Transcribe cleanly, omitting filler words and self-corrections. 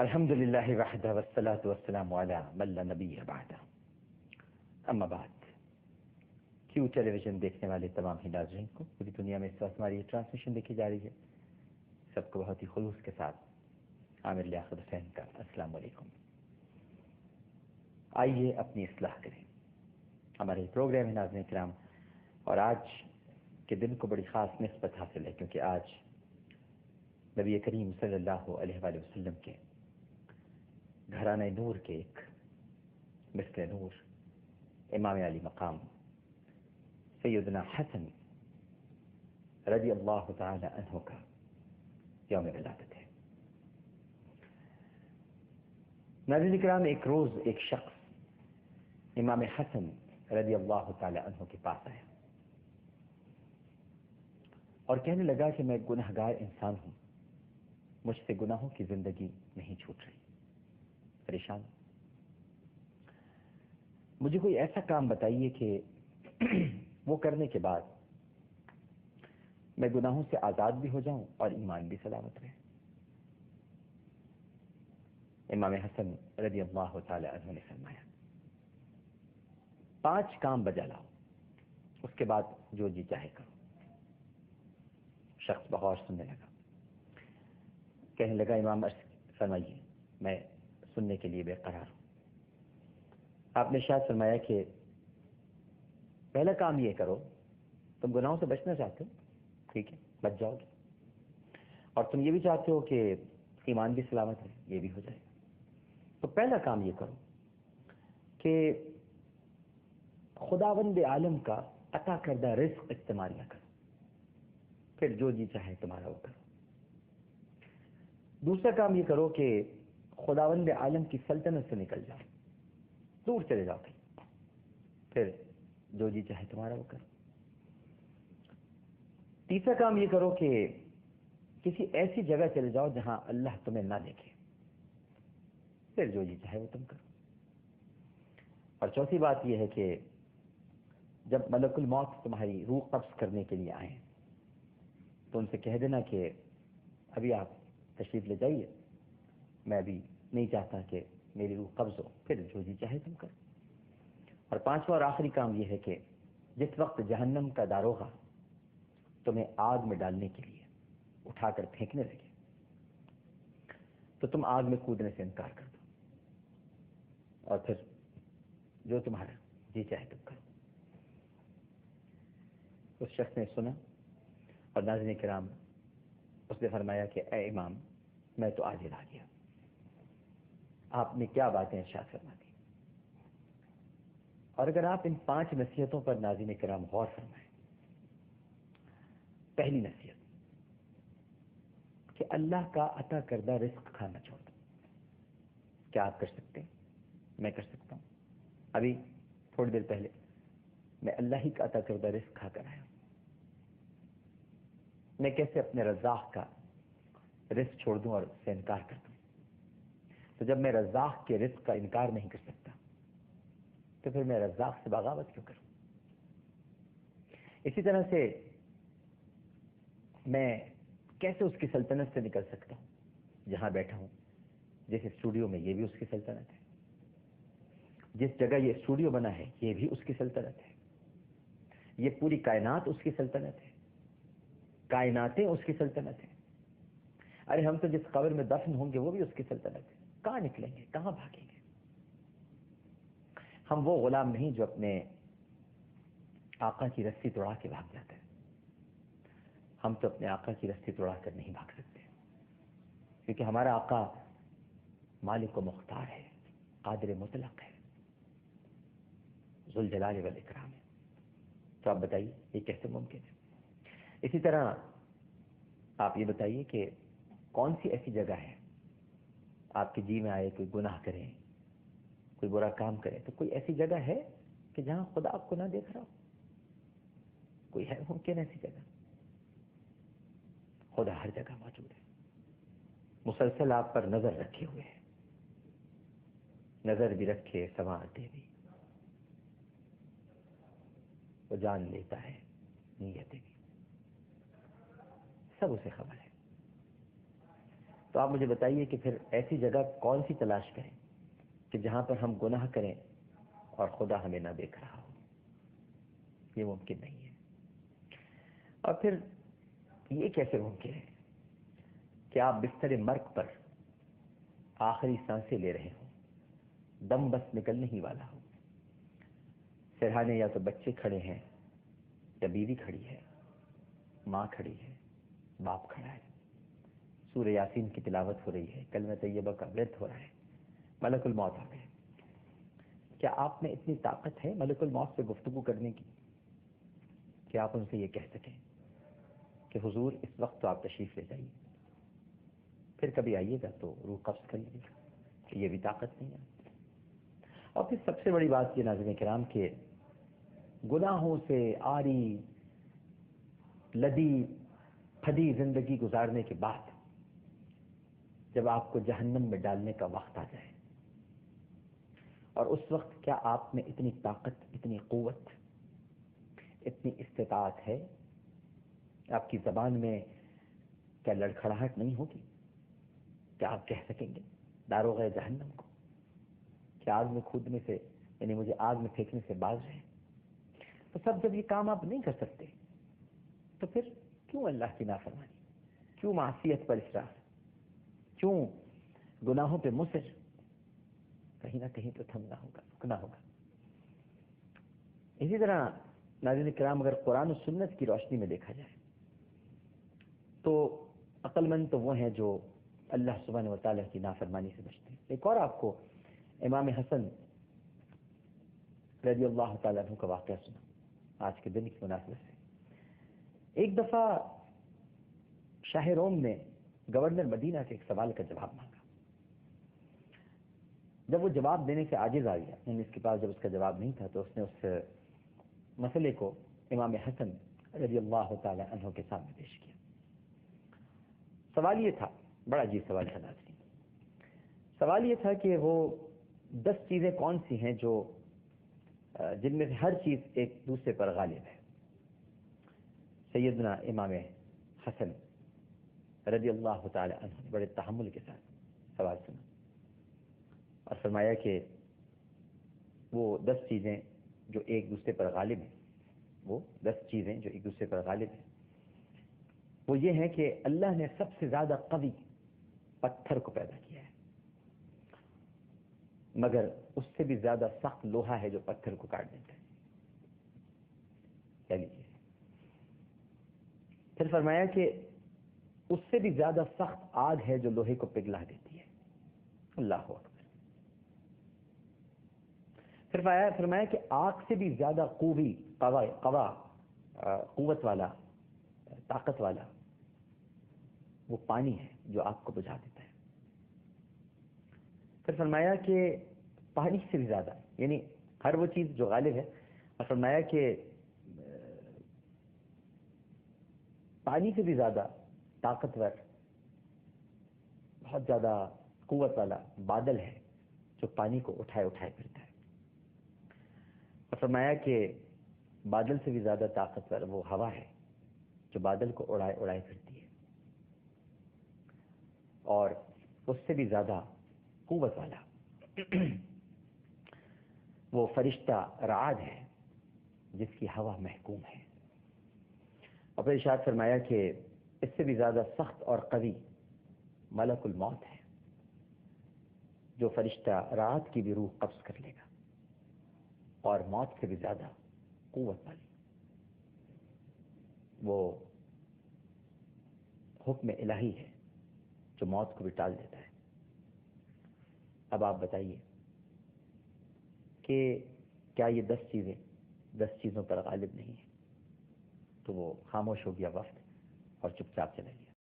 الحمد للہ وحدہ والصلاة والسلام علی من لا نبی بعدہ، اما بعد۔ کیو ٹیلی ویژن دیکھنے والے تمام ہی ناظرین کو پوری دنیا میں اس وقت ہماری یہ ٹرانسمیشن دیکھی جا رہی ہے، سب کو بہت ہی خلوص کے ساتھ عامر لیاقت حسین کا السلام علیکم۔ آئیے اپنی اصلاح کریں، ہمارے پروگرام ہے ناظرین کرام، اور آج کے دن کو بڑی خاص نسبت حاصل ہے کیونکہ آج نبی کریم صلی اللہ علیہ وآلہ وسلم کے گھرانہ نور کے ایک مثل نور امام علی مقام سیدنا حسن رضی اللہ تعالی عنہ کا یوم ولادت ہے۔ ناظرین کرام، ایک روز ایک شخص امام حسن رضی اللہ تعالی عنہ کے پاس آیا اور کہنے لگا کہ میں گنہگار انسان ہوں، مجھ سے گناہوں کی زندگی نہیں چھوٹ رہی، پریشان، مجھے کوئی ایسا کام بتائیے کہ وہ کرنے کے بعد میں گناہوں سے آزاد بھی ہو جاؤں اور ایمان بھی سلامت رہے۔ امام حسن رضی اللہ تعالی عنہ نے فرمایا 5 کام بجا لاؤ، اس کے بعد جو جی چاہے کرو۔ شخص بغور سننے لگا، کہنے لگا امام فرمائیے، میں سننے کے لیے بے قرار ہوں۔ آپ نے شاید فرمایا کہ پہلا کام یہ کرو، تم گناہوں سے بچنا چاہتے ہو، ٹھیک ہے، بچ جاؤ گے، اور تم یہ بھی چاہتے ہو کہ ایمان بھی سلامت ہے، یہ بھی ہو جائے گا۔ تو پہلا کام یہ کرو کہ خداوند عالم کا عطا کردہ رزق استعمال نہ کرو، پھر جو جی چاہے تمہارا وہ کرو۔ دوسرا کام یہ کرو کہ خداوند عالم کی سلطنت سے نکل جاؤ، دور چلے جاؤ، پھر جو جی چاہے تمہارا وہ کرو۔ تیسرا کام یہ کرو کہ کسی ایسی جگہ چلے جاؤ جہاں اللہ تمہیں نہ دیکھے، پھر جو جی چاہے وہ تم کرو۔ اور چوتھی بات یہ ہے کہ جب ملک الموت تمہاری روح قبض کرنے کے لیے آئیں تو ان سے کہہ دینا کہ ابھی آپ تشریف لے جائیے، میں ابھی نہیں چاہتا کہ میری روح قبض ہو، پھر جو جی چاہے تم کرو۔ اور 5واں اور آخری کام یہ ہے کہ جس وقت جہنم کا داروغہ تمہیں آگ میں ڈالنے کے لیے اٹھا کر پھینکنے لگے تو تم آگ میں کودنے سے انکار کر دو، اور پھر جو تمہارا جی چاہے تم کرو۔ اس شخص نے سنا، اور ناظرین کرام، اس نے فرمایا کہ اے امام، میں تو عاجز آ گیا، آپ نے کیا باتیں ارشاد فرما دی۔ اور اگر آپ ان 5 نصیحتوں پر ناظرین کرام غور فرمائیں، پہلی نصیحت کہ اللہ کا عطا کردہ رزق کھانا چھوڑ دو۔ کیا آپ کر سکتے ہیں؟ میں کر سکتا ہوں۔ ابھی تھوڑی دیر پہلے میں اللہ ہی کا عطا کردہ رزق کھا کر آیا ہوں۔ میں کیسے اپنے رزاق کا رزق چھوڑ دوں اور اس سے انکار کر دوں؟ تو جب میں رزاق کے رزق کا انکار نہیں کر سکتا تو پھر میں رزاق سے بغاوت کیوں کروں؟ اسی طرح سے میں کیسے اس کی سلطنت سے نکل سکتا ہوں؟ جہاں بیٹھا ہوں، جس اسٹوڈیو میں، یہ بھی اس کی سلطنت ہے، جس جگہ یہ اسٹوڈیو بنا ہے یہ بھی اس کی سلطنت ہے، یہ پوری کائنات اس کی سلطنت ہے، کائناتیں اس کی سلطنت ہیں۔ ارے ہم تو جس قبر میں دفن ہوں گے وہ بھی اس کی سلطنت ہے، کہاں نکلیں گے، کہاں بھاگیں گے؟ ہم وہ غلام نہیں جو اپنے آقا کی رسی توڑا کے بھاگ جاتا ہے، ہم تو اپنے آقا کی رسی توڑا کر نہیں بھاگ سکتے، کیونکہ ہمارا آقا مالک و مختار ہے، قادر مطلق ہے، ذوالجلال والاکرام ہے۔ تو آپ بتائیے یہ کیسے ممکن ہے؟ اسی طرح آپ یہ بتائیے کہ کون سی ایسی جگہ ہے آپ کے جی میں آئے کوئی گناہ کریں، کوئی برا کام کریں، تو کوئی ایسی جگہ ہے کہ جہاں خدا آپ کو نہ دیکھ رہا ہو؟ کوئی ہے ممکن ایسی جگہ؟ خدا ہر جگہ موجود ہے، مسلسل آپ پر نظر رکھے ہوئے ہے، نظر بھی رکھے سنوارتے بھی، وہ جان لیتا ہے نیتیں بھی، سب اسے خبر ہے۔ تو آپ مجھے بتائیے کہ پھر ایسی جگہ کون سی تلاش کریں کہ جہاں پر ہم گناہ کریں اور خدا ہمیں نہ دیکھ رہا ہو؟ یہ ممکن نہیں ہے۔ اور پھر یہ کیسے ممکن ہے کہ آپ بستر مرگ پر آخری سانسیں لے رہے ہوں، دم بس نکلنے ہی والا ہو، سرہانے یا تو بچے کھڑے ہیں، یا بیوی کھڑی ہے، ماں کھڑی ہے، باپ کھڑا ہے، سورہ یاسین کی تلاوت ہو رہی ہے، کلمہ طیبہ کا ورد ہو رہا ہے، ملک الموت آ گئے۔ کیا آپ میں اتنی طاقت ہے ملک الموت سے گفتگو کرنے کی کہ آپ ان سے یہ کہہ سکیں کہ حضور اس وقت تو آپ تشریف لے جائیے، پھر کبھی آئیے گا تو روح قبض کر لیجیے گا؟ کہ یہ بھی طاقت نہیں ہے۔ اور پھر سب سے بڑی بات یہ ناظرین کرام کہ گناہوں سے آری لدی پھدی زندگی گزارنے کے بعد جب آپ کو جہنم میں ڈالنے کا وقت آ جائے، اور اس وقت کیا آپ میں اتنی طاقت، اتنی قوت، اتنی استطاعت ہے؟ آپ کی زبان میں کیا لڑکھڑاہٹ نہیں ہوگی؟ کیا آپ کہہ سکیں گے داروغہ جہنم کو کہ آگ میں کودنے سے، یعنی مجھے آگ میں پھینکنے سے باز رہے؟ تو سب جب یہ کام آپ نہیں کر سکتے تو پھر کیوں اللہ کی نافرمانی، کیوں معصیت پر اصرار، کیوں گناہوں پہ مصر؟ کہیں نہ کہیں تو تھمنا ہوگا، رکنا ہوگا۔ اسی طرح ناظرین کرام اگر قرآن و سنت کی روشنی میں دیکھا جائے تو عقل مند تو وہ ہیں جو اللہ سبحانہ و تعالیٰ کی نافرمانی سے بچتے ہیں۔ ایک اور آپ کو امام حسن رضی اللہ تعالیٰ عنہ کا واقعہ سنا آج کے دن کی مناسبت سے۔ ایک دفعہ شاہ روم نے گورنر مدینہ سے ایک سوال کا جواب مانگا۔ جب وہ جواب دینے سے عاجز آ گیا، یعنی اس کے پاس جب اس کا جواب نہیں تھا، تو اس نے اس مسئلے کو امام حسن رضی اللہ تعالیٰ عنہ کے سامنے پیش کیا۔ سوال یہ تھا، بڑا عجیب سوال تھا ناظرین، سوال یہ تھا کہ وہ 10 چیزیں کون سی ہیں جو جن میں سے ہر چیز ایک دوسرے پر غالب ہے۔ سیدنا امام حسن رضی اللہ تعالی عنہ نے بڑے تحمل کے ساتھ سوال سنا اور فرمایا کہ وہ 10 چیزیں جو ایک دوسرے پر غالب ہیں، وہ 10 چیزیں جو ایک دوسرے پر غالب ہیں، وہ یہ ہے کہ اللہ نے سب سے زیادہ قوی پتھر کو پیدا کیا ہے، مگر اس سے بھی زیادہ سخت لوہا ہے جو پتھر کو کاٹ دیتا ہے۔ کیا لیجیے؟ پھر فرمایا کہ اس سے بھی زیادہ سخت آگ ہے جو لوہے کو پگھلا دیتی ہے۔ اللہ اکبر۔ پھر فرمایا کہ آگ سے بھی زیادہ قوت والا، طاقت والا وہ پانی ہے جو آگ کو بجھا دیتا ہے۔ پھر فرمایا کہ پانی سے بھی زیادہ، یعنی ہر وہ چیز جو غالب ہے، اور فرمایا کہ پانی سے بھی زیادہ طاقتور، بہت زیادہ قوت والا بادل ہے جو پانی کو اٹھائے اٹھائے پھرتا ہے۔ اور فرمایا کہ بادل سے بھی زیادہ طاقتور وہ ہوا ہے جو بادل کو اڑائے اڑائے پھرتی ہے۔ اور اس سے بھی زیادہ قوت والا وہ فرشتہ رعد ہے جس کی ہوا محکوم ہے۔ اور پھر ارشاد فرمایا کہ اس سے بھی زیادہ سخت اور قوی ملک الموت ہے جو فرشتہ رعد کی بھی روح قبض کر لے گا، اور موت سے بھی زیادہ قوت والی وہ حکم الہی ہے جو موت کو بھی ٹال دیتا ہے۔ اب آپ بتائیے کہ کیا یہ 10 چیزیں 10 چیزوں پر غالب نہیں ہیں؟ تو وہ خاموش ہو گیا وقت اور چپ چاپ چلا گیا۔